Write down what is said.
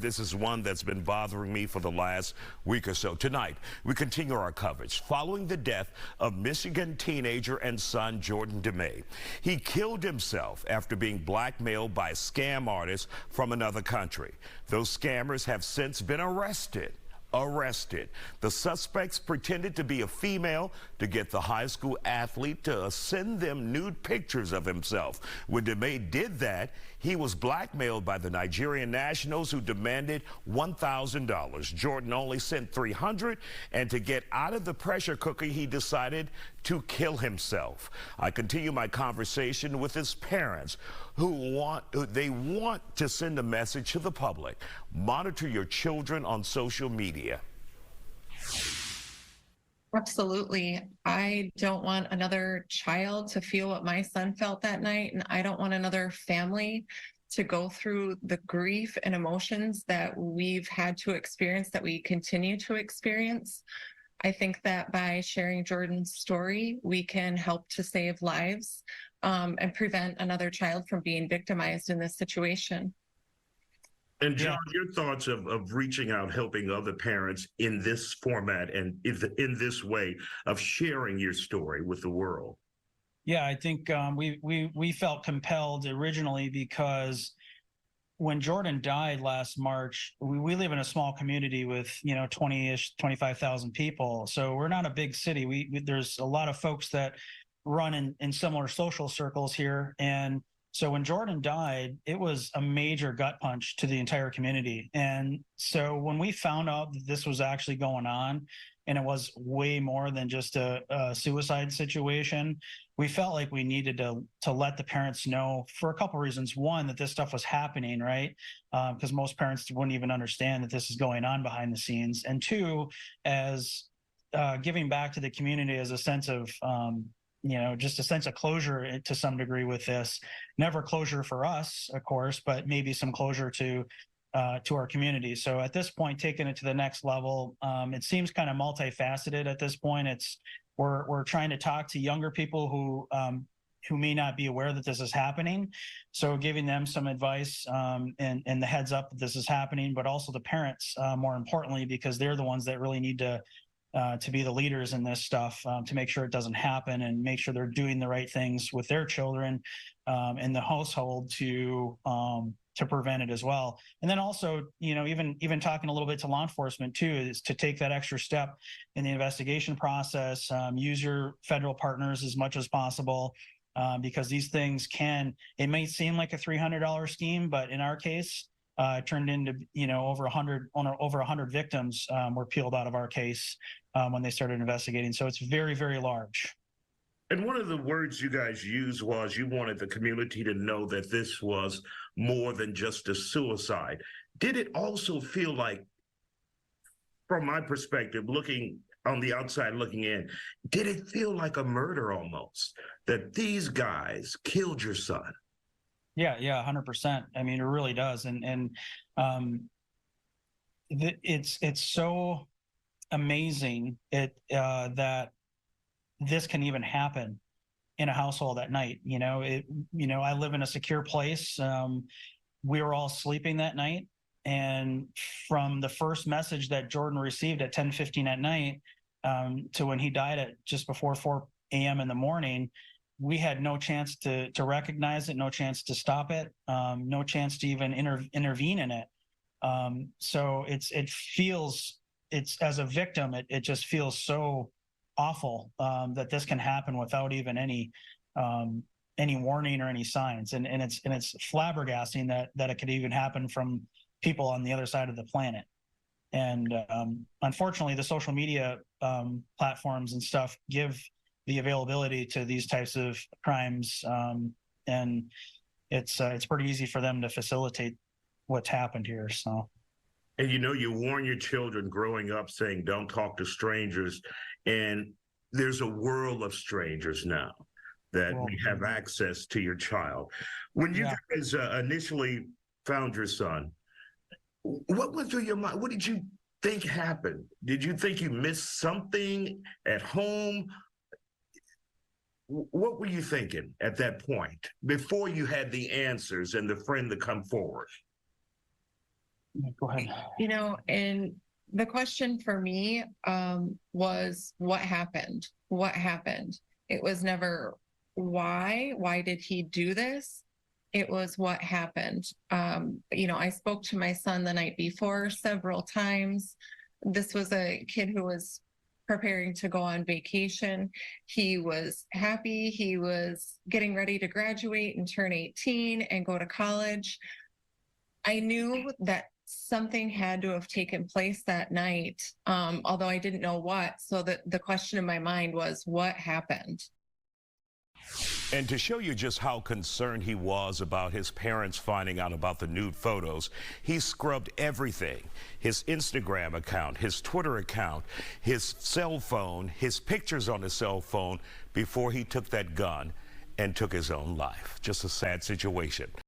this is one that's been bothering me for the last week or so. Tonight, we continue our coverage following the death of Michigan teenager and son Jordan Demay. He killed himself after being blackmailed by scam artists from another country. Those scammers have since been arrested. The suspects pretended to be a female to get the high school athlete to send them nude pictures of himself. When Demay did that, he was blackmailed by the Nigerian nationals who demanded $1,000. Jordan only sent $300, and to get out of the pressure cooker, he decided to kill himself. I continue my conversation with his parents who want to send a message to the public. Monitor your children on social media. Absolutely. I don't want another child to feel what my son felt that night, and I don't want another family to go through the grief and emotions that we've had to experience, that we continue to experience. I think that by sharing Jordan's story, we can help to save lives and prevent another child from being victimized in this situation. And John, your thoughts of reaching out, helping other parents in this format and in this way of sharing your story with the world? Yeah, I think we felt compelled originally because when Jordan died last March, we live in a small community with 20-ish, 25,000 people. So we're not a big city. There's a lot of folks that run in similar social circles here, and so when Jordan died, it was a major gut punch to the entire community. And so when we found out that this was actually going on, and it was way more than just a suicide situation, we felt like we needed to let the parents know for a couple of reasons. One, that this stuff was happening, right? Because most parents wouldn't even understand that this is going on behind the scenes. And two, as giving back to the community as a sense of just a sense of closure to some degree with this. Never closure for us, of course, but maybe some closure to our community. So at this point, taking it to the next level, it seems kind of multifaceted at this point. We're trying to talk to younger people who may not be aware that this is happening. So giving them some advice and the heads up that this is happening, but also the parents, more importantly, because they're the ones that really need to be the leaders in this stuff, to make sure it doesn't happen and make sure they're doing the right things with their children in the household to prevent it as well. And then also, even talking a little bit to law enforcement too, is to take that extra step in the investigation process, use your federal partners as much as possible, because these things it may seem like a $300 scheme, but in our case, turned into over 100 victims were peeled out of our case when they started investigating. So it's very, very large. And one of the words you guys used was you wanted the community to know that this was more than just a suicide. Did it also feel like, from my perspective, looking on the outside looking in, did it feel like a murder almost, that these guys killed your son? Yeah, 100%. I mean, it really does, and it's so amazing that this can even happen in a household at night. I live in a secure place. We were all sleeping that night, and from the first message that Jordan received at 10:15 at night to when he died at just before 4 a.m. in the morning, we had no chance to recognize it, no chance to stop it, no chance to even intervene in it. So it feels, as a victim, it just feels so awful that this can happen without even any warning or any signs. And it's flabbergasting that it could even happen from people on the other side of the planet. And unfortunately, the social media platforms and stuff give the availability to these types of crimes, and it's pretty easy for them to facilitate what's happened here. So, and you warn your children growing up saying don't talk to strangers, and there's a world of strangers now that we have access to your child. When you guys initially found your son, what went through your mind? What did you think happened? Did you think you missed something at home? What were you thinking at that point before you had the answers and the friend to come forward? Go ahead. You know, and the question for me was what happened? What happened? It was never why. Why did he do this? It was what happened. You know, I spoke to my son the night before several times. This was a kid who was preparing to go on vacation. He was happy. He was getting ready to graduate and turn 18 and go to college. I knew that something had to have taken place that night, although I didn't know what. So the question in my mind was, what happened? And to show you just how concerned he was about his parents finding out about the nude photos, he scrubbed everything: his Instagram account, his Twitter account, his cell phone, his pictures on his cell phone, before he took that gun and took his own life. Just a sad situation.